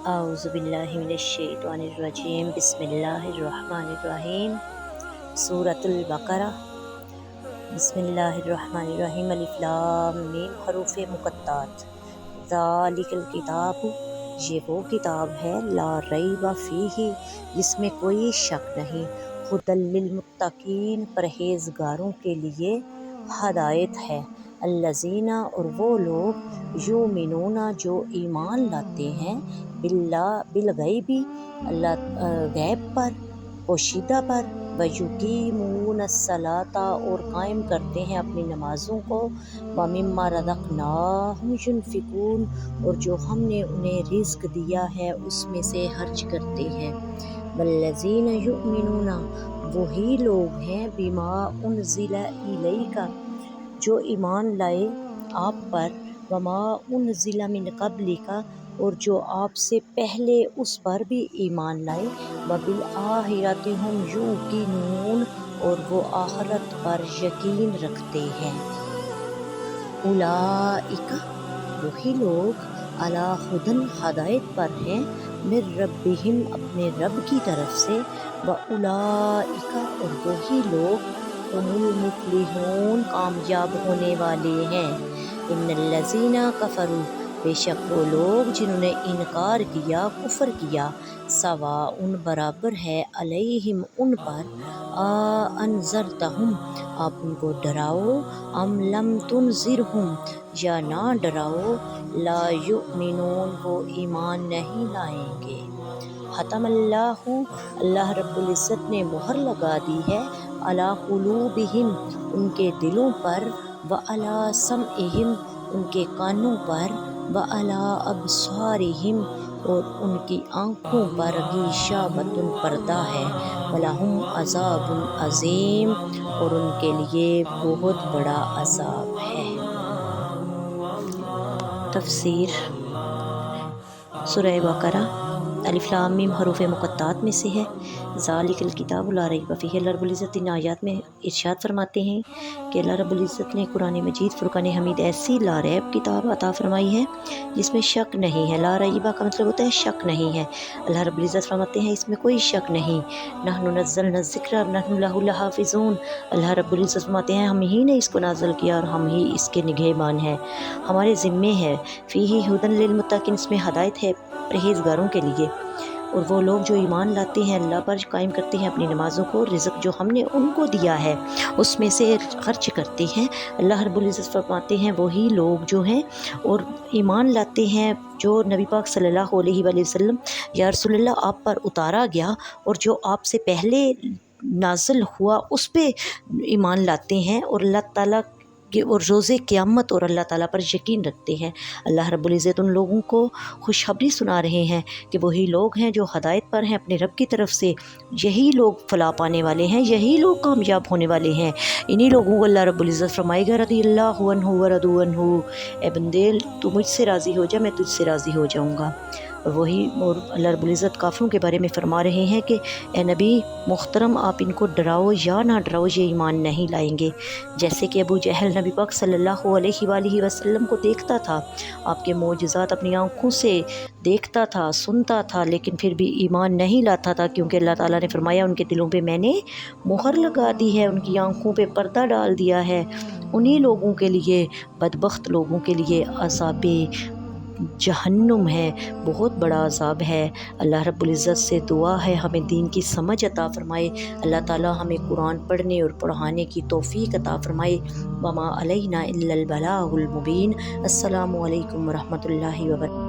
اعوذ باللہ من الشیطان الرجیم، بسم اللہ الرحمن الرحیم۔ سورۃ البقرہ۔ بسم اللہ الرحمن الرحیم۔ الف لام میم، حروف مقطعات۔ ذالک الکتاب، یہ وہ کتاب ہے، لا ریب فیہ، جس میں کوئی شک نہیں، ھدی للمتقین، پرہیزگاروں کے لیے ہدایت ہے، الذین، اور وہ لوگ، یؤمنون، جو ایمان لاتے ہیں، بالغیب، اللہ غیب پر، پوشیدہ پر، ویقیمون الصلاۃ، اور قائم کرتے ہیں اپنی نمازوں کو، ومما رزقناہم ینفقون، اور جو ہم نے انہیں رزق دیا ہے اس میں سے خرچ کرتے ہیں، والذین یؤمنون، وہی لوگ ہیں، بما انزل الیک، جو ایمان لائے آپ پر، وما انزل من قبلک، اور جو آپ سے پہلے اس پر بھی ایمان لائے، وبالآخرۃ ھم یوقنون، اور وہ آخرت پر یقین رکھتے ہیں، اولئک، وہی لوگ، علی ھدی، ہدایت پر ہیں، من ربہم، اپنے رب کی طرف سے، واولئک، اور وہی لوگ، ھم المفلحون، کامیاب ہونے والے ہیں، ان الذین کفروا، بے شک وہ لوگ جنہوں نے انکار کیا، کفر کیا، سواء، برابر ہے، علیہم، ان پر، انذرتہم، آپ ان کو ڈراؤ، ام لم تنذرہم، یا نہ ڈراؤ، لا یؤمنون، وہ ایمان نہیں لائیں گے، ختم اللہ، اللہ رب العزت نے مہر لگا دی ہے، علی قلوبہم، ان کے دلوں پر، وعلی سمعہم، ان کے کانوں پر، وعلی ابصارہم، اور ان کی آنکھوں پر، غشاوۃ، پردہ ہے، ولہم عذاب عظیم، اور ان کے لیے بہت بڑا عذاب ہے۔ تفسیر سورہ بقرہ۔ الف لام میم حروف مقطعات میں سے ہے۔ ذالک الکتاب لا ریب فیہ، اللہ رب العزت ان آیات میں ارشاد فرماتے ہیں کہ اللہ رب العزت نے قرآن مجید فرقان حمید ایسی لا ریب کتاب عطا فرمائی ہے جس میں شک نہیں ہے۔ لا ریبہ کا مطلب ہوتا ہے شک نہیں ہے۔ اللہ رب العزت فرماتے ہیں اس میں کوئی شک نہیں، نحن نزلنا الذکر ونحن لہ لحافظون، اللہ رب العزت فرماتے ہیں ہم ہی نے اس کو نازل کیا اور ہم ہی اس کے نگہبان ہیں، ہمارے ذمے ہے، فیہ ھدی للمتقین، اس میں ہدایت ہے پرہیزگاروں کے لیے، اور وہ لوگ جو ایمان لاتے ہیں، اللہ پر قائم کرتے ہیں اپنی نمازوں کو، رزق جو ہم نے ان کو دیا ہے اس میں سے خرچ کرتے ہیں، اللہ رب العزت فرماتے ہیں وہی لوگ جو ہیں اور ایمان لاتے ہیں جو نبی پاک صلی اللہ علیہ وآلہ وسلم، یا رسول اللہ، آپ پر اتارا گیا اور جو آپ سے پہلے نازل ہوا اس پہ ایمان لاتے ہیں، اور اللہ تعالیٰ اور روز قیامت اور اللہ تعالیٰ پر یقین رکھتے ہیں۔ اللہ رب العزت ان لوگوں کو خوشخبری سنا رہے ہیں کہ وہی لوگ ہیں جو ہدایت پر ہیں اپنے رب کی طرف سے، یہی لوگ فلاح پانے والے ہیں، یہی لوگ کامیاب ہونے والے ہیں، انہی لوگوں کو اللہ رب العزت فرمائے گا رضی اللہ عنہ ورضوا عنہ، اے بندے تو مجھ سے راضی ہو جا، میں تجھ سے راضی ہو جاؤں گا۔ اور اللہ رب العزت کافروں کے بارے میں فرما رہے ہیں کہ اے نبی محترم، آپ ان کو ڈراؤ یا نہ ڈراؤ، یہ ایمان نہیں لائیں گے۔ جیسے کہ ابو جہل نبی پاک صلی اللہ علیہ وآلہ وسلم کو دیکھتا تھا، آپ کے معجزات اپنی آنکھوں سے دیکھتا تھا، سنتا تھا، لیکن پھر بھی ایمان نہیں لاتا تھا، کیونکہ اللہ تعالیٰ نے فرمایا ان کے دلوں پہ میں نے مہر لگا دی ہے، ان کی آنکھوں پہ پردہ ڈال دیا ہے۔ انہی لوگوں کے لیے، بدبخت لوگوں کے لیے عذاب جہنم ہے، بہت بڑا عذاب ہے۔ اللہ رب العزت سے دعا ہے ہمیں دین کی سمجھ عطا فرمائے، اللہ تعالیٰ ہمیں قرآن پڑھنے اور پڑھانے کی توفیق عطا فرمائے۔ وما علینا الا البلاغ المبین۔ السلام علیکم ورحمۃ اللہ وبرکاتہ۔